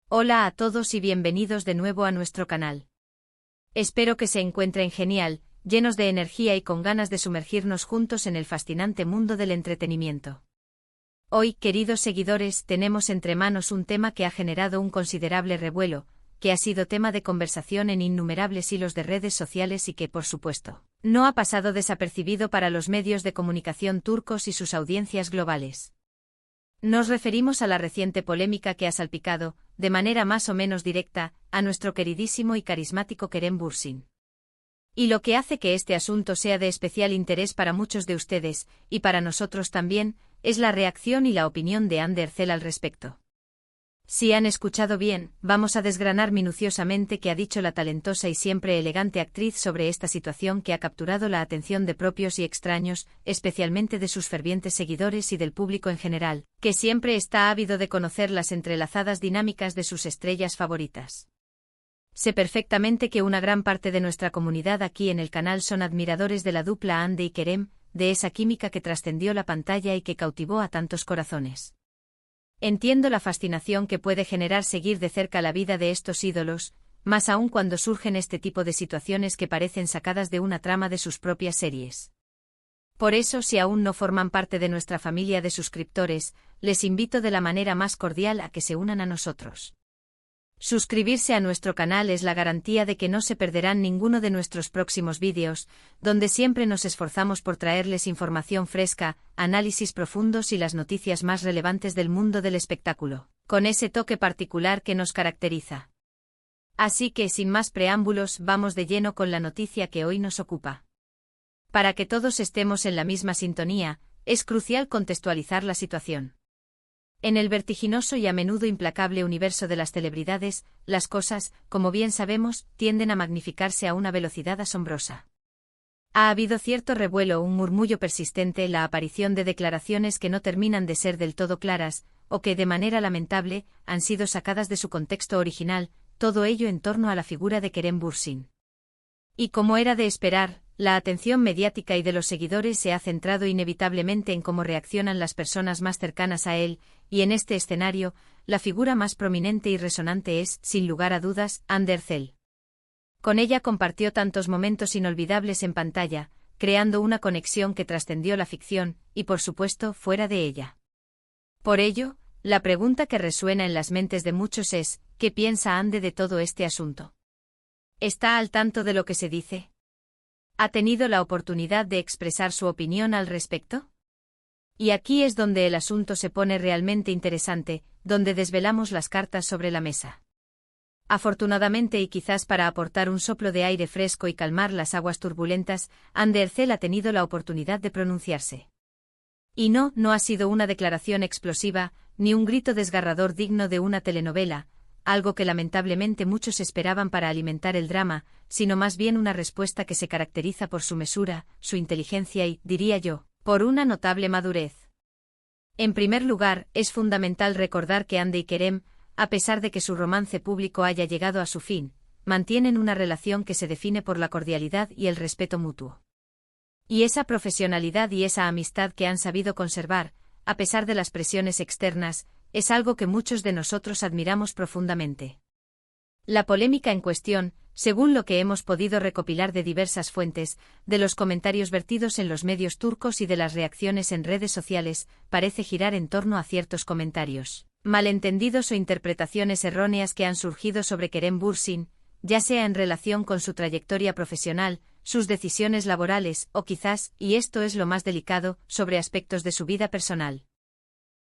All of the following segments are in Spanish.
Hola a todos y bienvenidos de nuevo a nuestro canal. Espero que se encuentren genial, llenos de energía y con ganas de sumergirnos juntos en el fascinante mundo del entretenimiento. Hoy, queridos seguidores, tenemos entre manos un tema que ha generado un considerable revuelo, que ha sido tema de conversación en innumerables hilos de redes sociales y que, por supuesto, no ha pasado desapercibido para los medios de comunicación turcos y sus audiencias globales. Nos referimos a la reciente polémica que ha salpicado, de manera más o menos directa, a nuestro queridísimo y carismático Kerem Bürsin. Y lo que hace que este asunto sea de especial interés para muchos de ustedes, y para nosotros también, es la reacción y la opinión de Hande Erçel al respecto. Si han escuchado bien, vamos a desgranar minuciosamente qué ha dicho la talentosa y siempre elegante actriz sobre esta situación que ha capturado la atención de propios y extraños, especialmente de sus fervientes seguidores y del público en general, que siempre está ávido de conocer las entrelazadas dinámicas de sus estrellas favoritas. Sé perfectamente que una gran parte de nuestra comunidad aquí en el canal son admiradores de la dupla Hande y Kerem, de esa química que trascendió la pantalla y que cautivó a tantos corazones. Entiendo la fascinación que puede generar seguir de cerca la vida de estos ídolos, más aún cuando surgen este tipo de situaciones que parecen sacadas de una trama de sus propias series. Por eso, si aún no forman parte de nuestra familia de suscriptores, les invito de la manera más cordial a que se unan a nosotros. Suscribirse a nuestro canal es la garantía de que no se perderán ninguno de nuestros próximos vídeos, donde siempre nos esforzamos por traerles información fresca, análisis profundos y las noticias más relevantes del mundo del espectáculo, con ese toque particular que nos caracteriza. Así que, sin más preámbulos, vamos de lleno con la noticia que hoy nos ocupa. Para que todos estemos en la misma sintonía, es crucial contextualizar la situación. En el vertiginoso y a menudo implacable universo de las celebridades, las cosas, como bien sabemos, tienden a magnificarse a una velocidad asombrosa. Ha habido cierto revuelo, un murmullo persistente, la aparición de declaraciones que no terminan de ser del todo claras, o que, de manera lamentable, han sido sacadas de su contexto original, todo ello en torno a la figura de Kerem Bürsin. Y como era de esperar, la atención mediática y de los seguidores se ha centrado inevitablemente en cómo reaccionan las personas más cercanas a él, y en este escenario, la figura más prominente y resonante es, sin lugar a dudas, Hande Erçel. Con ella compartió tantos momentos inolvidables en pantalla, creando una conexión que trascendió la ficción, y por supuesto, fuera de ella. Por ello, la pregunta que resuena en las mentes de muchos es, ¿qué piensa Hande de todo este asunto? ¿Está al tanto de lo que se dice? ¿Ha tenido la oportunidad de expresar su opinión al respecto? Y aquí es donde el asunto se pone realmente interesante, donde desvelamos las cartas sobre la mesa. Afortunadamente y quizás para aportar un soplo de aire fresco y calmar las aguas turbulentas, Hande Erçel ha tenido la oportunidad de pronunciarse. Y no ha sido una declaración explosiva, ni un grito desgarrador digno de una telenovela, algo que lamentablemente muchos esperaban para alimentar el drama, sino más bien una respuesta que se caracteriza por su mesura, su inteligencia y, diría yo, por una notable madurez. En primer lugar, es fundamental recordar que Hande y Kerem, a pesar de que su romance público haya llegado a su fin, mantienen una relación que se define por la cordialidad y el respeto mutuo. Y esa profesionalidad y esa amistad que han sabido conservar, a pesar de las presiones externas, es algo que muchos de nosotros admiramos profundamente. La polémica en cuestión, según lo que hemos podido recopilar de diversas fuentes, de los comentarios vertidos en los medios turcos y de las reacciones en redes sociales, parece girar en torno a ciertos comentarios, malentendidos o interpretaciones erróneas que han surgido sobre Kerem Bürsin, ya sea en relación con su trayectoria profesional, sus decisiones laborales o quizás, y esto es lo más delicado, sobre aspectos de su vida personal.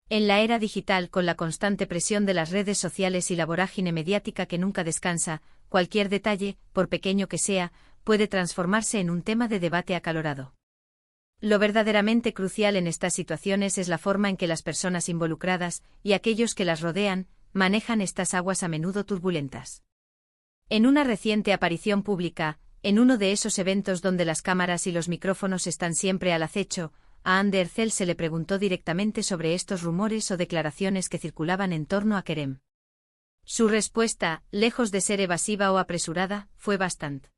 En la era digital, con la constante presión de las redes sociales y la vorágine mediática que nunca descansa, cualquier detalle, por pequeño que sea, puede transformarse en un tema de debate acalorado. Lo verdaderamente crucial en estas situaciones es la forma en que las personas involucradas, y aquellos que las rodean, manejan estas aguas a menudo turbulentas. En una reciente aparición pública, en uno de esos eventos donde las cámaras y los micrófonos están siempre al acecho, a Hande Erçel se le preguntó directamente sobre estos rumores o declaraciones que circulaban en torno a Kerem. Su respuesta, lejos de ser evasiva o apresurada, fue bastante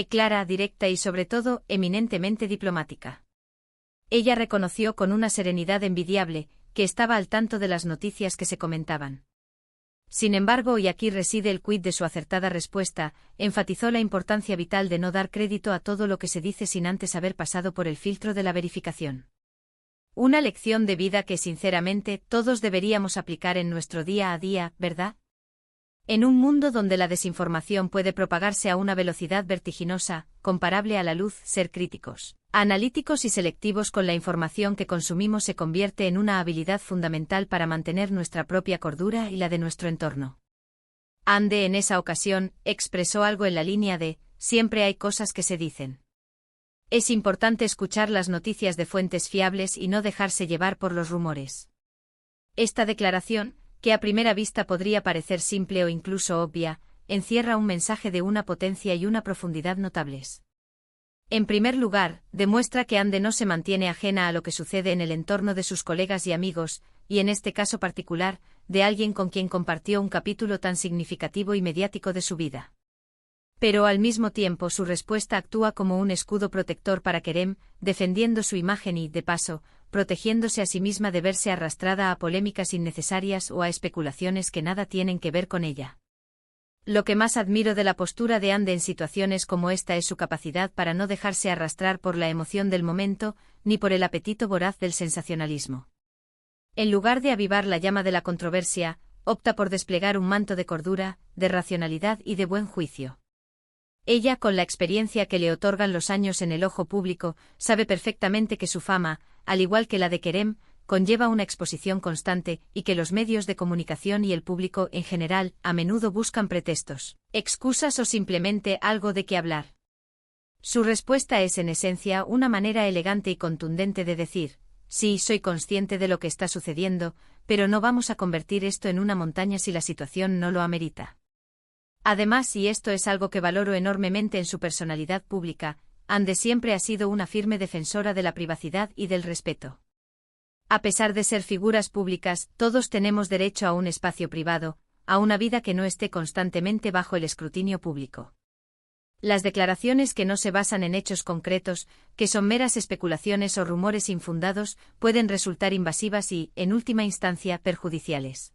clara, directa y sobre todo, eminentemente diplomática. Ella reconoció con una serenidad envidiable, que estaba al tanto de las noticias que se comentaban. Sin embargo, y aquí reside el quid de su acertada respuesta, enfatizó la importancia vital de no dar crédito a todo lo que se dice sin antes haber pasado por el filtro de la verificación. Una lección de vida que sinceramente todos deberíamos aplicar en nuestro día a día, ¿verdad? En un mundo donde la desinformación puede propagarse a una velocidad vertiginosa, comparable a la luz, ser críticos, analíticos y selectivos con la información que consumimos se convierte en una habilidad fundamental para mantener nuestra propia cordura y la de nuestro entorno. Ande en esa ocasión expresó algo en la línea de: siempre hay cosas que se dicen. Es importante escuchar las noticias de fuentes fiables y no dejarse llevar por los rumores. Esta declaración, que a primera vista podría parecer simple o incluso obvia, encierra un mensaje de una potencia y una profundidad notables. En primer lugar, demuestra que Ande no se mantiene ajena a lo que sucede en el entorno de sus colegas y amigos, y en este caso particular, de alguien con quien compartió un capítulo tan significativo y mediático de su vida. Pero al mismo tiempo su respuesta actúa como un escudo protector para Kerem, defendiendo su imagen y, de paso, protegiéndose a sí misma de verse arrastrada a polémicas innecesarias o a especulaciones que nada tienen que ver con ella. Lo que más admiro de la postura de Ande en situaciones como esta es su capacidad para no dejarse arrastrar por la emoción del momento, ni por el apetito voraz del sensacionalismo. En lugar de avivar la llama de la controversia, opta por desplegar un manto de cordura, de racionalidad y de buen juicio. Ella, con la experiencia que le otorgan los años en el ojo público, sabe perfectamente que su fama, al igual que la de Kerem, conlleva una exposición constante y que los medios de comunicación y el público en general a menudo buscan pretextos, excusas o simplemente algo de qué hablar. Su respuesta es en esencia una manera elegante y contundente de decir: sí, soy consciente de lo que está sucediendo, pero no vamos a convertir esto en una montaña si la situación no lo amerita. Además, y esto es algo que valoro enormemente en su personalidad pública, Ande siempre ha sido una firme defensora de la privacidad y del respeto. A pesar de ser figuras públicas, todos tenemos derecho a un espacio privado, a una vida que no esté constantemente bajo el escrutinio público. Las declaraciones que no se basan en hechos concretos, que son meras especulaciones o rumores infundados, pueden resultar invasivas y, en última instancia, perjudiciales.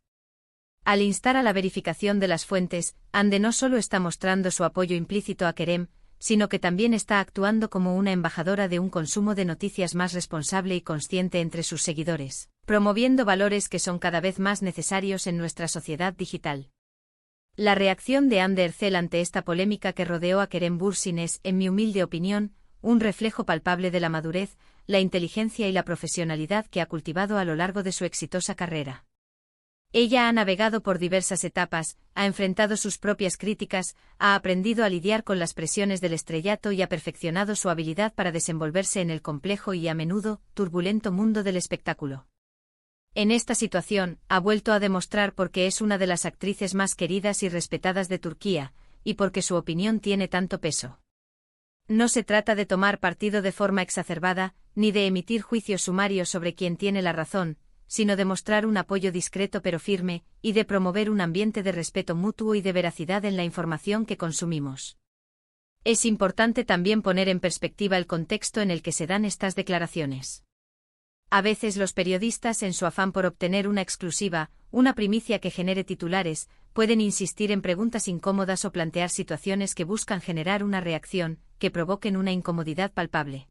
Al instar a la verificación de las fuentes, Ande no solo está mostrando su apoyo implícito a Kerem, sino que también está actuando como una embajadora de un consumo de noticias más responsable y consciente entre sus seguidores, promoviendo valores que son cada vez más necesarios en nuestra sociedad digital. La reacción de Ande Ercel ante esta polémica que rodeó a Kerem Bürsin es, en mi humilde opinión, un reflejo palpable de la madurez, la inteligencia y la profesionalidad que ha cultivado a lo largo de su exitosa carrera. Ella ha navegado por diversas etapas, ha enfrentado sus propias críticas, ha aprendido a lidiar con las presiones del estrellato y ha perfeccionado su habilidad para desenvolverse en el complejo y a menudo turbulento mundo del espectáculo. En esta situación, ha vuelto a demostrar por qué es una de las actrices más queridas y respetadas de Turquía, y por qué su opinión tiene tanto peso. No se trata de tomar partido de forma exacerbada, ni de emitir juicios sumarios sobre quien tiene la razón, sino de mostrar un apoyo discreto pero firme, y de promover un ambiente de respeto mutuo y de veracidad en la información que consumimos. Es importante también poner en perspectiva el contexto en el que se dan estas declaraciones. A veces los periodistas, en su afán por obtener una exclusiva, una primicia que genere titulares, pueden insistir en preguntas incómodas o plantear situaciones que buscan generar una reacción, que provoquen una incomodidad palpable.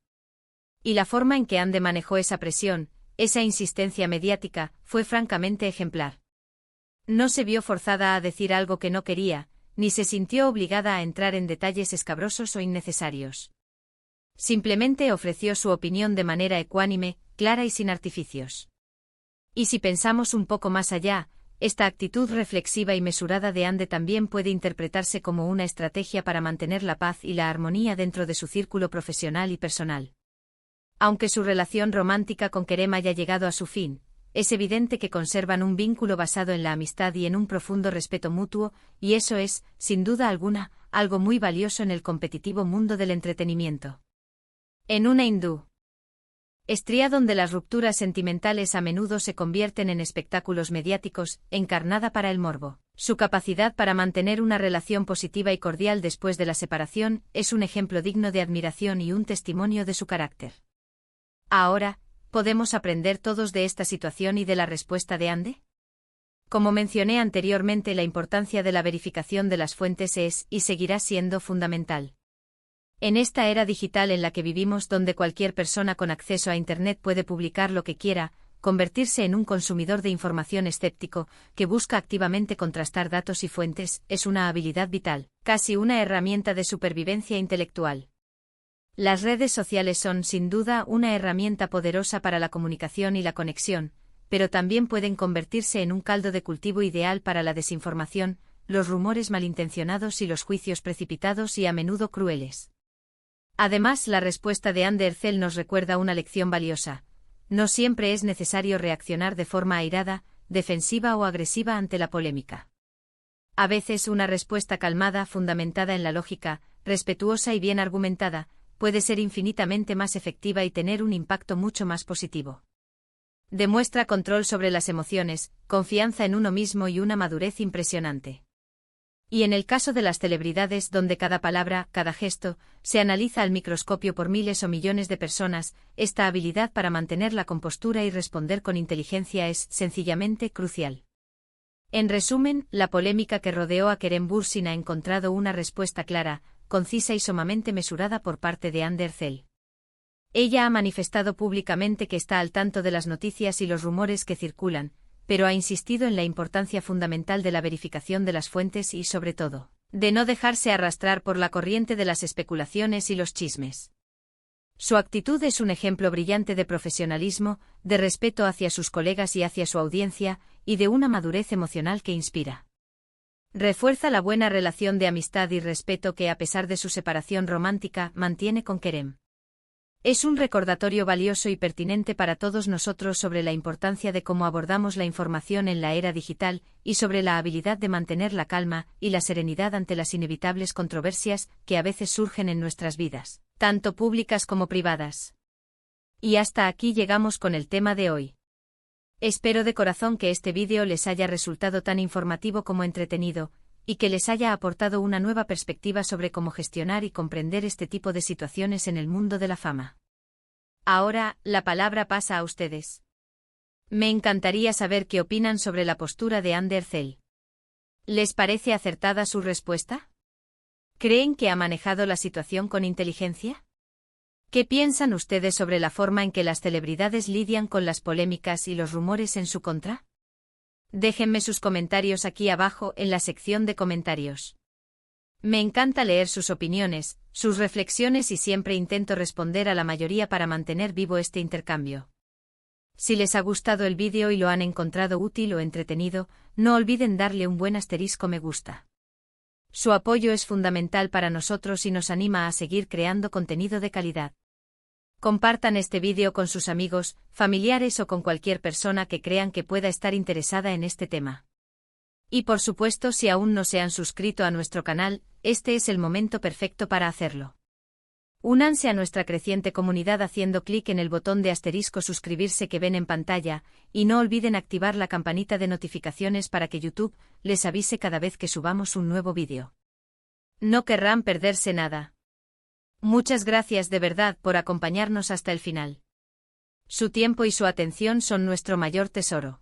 Y la forma en que Ande manejó esa presión, esa insistencia mediática, fue francamente ejemplar. No se vio forzada a decir algo que no quería, ni se sintió obligada a entrar en detalles escabrosos o innecesarios. Simplemente ofreció su opinión de manera ecuánime, clara y sin artificios. Y si pensamos un poco más allá, esta actitud reflexiva y mesurada de Ande también puede interpretarse como una estrategia para mantener la paz y la armonía dentro de su círculo profesional y personal. Aunque su relación romántica con Kerem haya llegado a su fin, es evidente que conservan un vínculo basado en la amistad y en un profundo respeto mutuo, y eso es, sin duda alguna, algo muy valioso en el competitivo mundo del entretenimiento. En una hindú estría donde las rupturas sentimentales a menudo se convierten en espectáculos mediáticos, encarnada para el morbo. Su capacidad para mantener una relación positiva y cordial después de la separación es un ejemplo digno de admiración y un testimonio de su carácter. Ahora, ¿podemos aprender todos de esta situación y de la respuesta de Ande? Como mencioné anteriormente, la importancia de la verificación de las fuentes es y seguirá siendo fundamental. En esta era digital en la que vivimos, donde cualquier persona con acceso a Internet puede publicar lo que quiera, convertirse en un consumidor de información escéptico, que busca activamente contrastar datos y fuentes, es una habilidad vital, casi una herramienta de supervivencia intelectual. Las redes sociales son, sin duda, una herramienta poderosa para la comunicación y la conexión, pero también pueden convertirse en un caldo de cultivo ideal para la desinformación, los rumores malintencionados y los juicios precipitados y a menudo crueles. Además, la respuesta de Anderzel nos recuerda una lección valiosa. No siempre es necesario reaccionar de forma airada, defensiva o agresiva ante la polémica. A veces una respuesta calmada, fundamentada en la lógica, respetuosa y bien argumentada, puede ser infinitamente más efectiva y tener un impacto mucho más positivo. Demuestra control sobre las emociones, confianza en uno mismo y una madurez impresionante. Y en el caso de las celebridades, donde cada palabra, cada gesto, se analiza al microscopio por miles o millones de personas, esta habilidad para mantener la compostura y responder con inteligencia es, sencillamente, crucial. En resumen, la polémica que rodeó a Kerem Bürsin ha encontrado una respuesta clara, concisa y sumamente mesurada por parte de Anderzel. Ella ha manifestado públicamente que está al tanto de las noticias y los rumores que circulan, pero ha insistido en la importancia fundamental de la verificación de las fuentes y, sobre todo, de no dejarse arrastrar por la corriente de las especulaciones y los chismes. Su actitud es un ejemplo brillante de profesionalismo, de respeto hacia sus colegas y hacia su audiencia, y de una madurez emocional que inspira. Refuerza la buena relación de amistad y respeto que, a pesar de su separación romántica, mantiene con Kerem. Es un recordatorio valioso y pertinente para todos nosotros sobre la importancia de cómo abordamos la información en la era digital, y sobre la habilidad de mantener la calma y la serenidad ante las inevitables controversias que a veces surgen en nuestras vidas, tanto públicas como privadas. Y hasta aquí llegamos con el tema de hoy. Espero de corazón que este vídeo les haya resultado tan informativo como entretenido, y que les haya aportado una nueva perspectiva sobre cómo gestionar y comprender este tipo de situaciones en el mundo de la fama. Ahora, la palabra pasa a ustedes. Me encantaría saber qué opinan sobre la postura de Anderzel. ¿Les parece acertada su respuesta? ¿Creen que ha manejado la situación con inteligencia? ¿Qué piensan ustedes sobre la forma en que las celebridades lidian con las polémicas y los rumores en su contra? Déjenme sus comentarios aquí abajo en la sección de comentarios. Me encanta leer sus opiniones, sus reflexiones y siempre intento responder a la mayoría para mantener vivo este intercambio. Si les ha gustado el vídeo y lo han encontrado útil o entretenido, no olviden darle un buen asterisco me gusta. Su apoyo es fundamental para nosotros y nos anima a seguir creando contenido de calidad. Compartan este vídeo con sus amigos, familiares o con cualquier persona que crean que pueda estar interesada en este tema. Y por supuesto, si aún no se han suscrito a nuestro canal, este es el momento perfecto para hacerlo. Únanse a nuestra creciente comunidad haciendo clic en el botón de asterisco suscribirse que ven en pantalla, y no olviden activar la campanita de notificaciones para que YouTube les avise cada vez que subamos un nuevo vídeo. No querrán perderse nada. Muchas gracias de verdad por acompañarnos hasta el final. Su tiempo y su atención son nuestro mayor tesoro.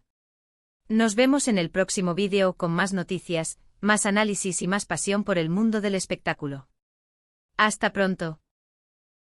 Nos vemos en el próximo vídeo con más noticias, más análisis y más pasión por el mundo del espectáculo. Hasta pronto.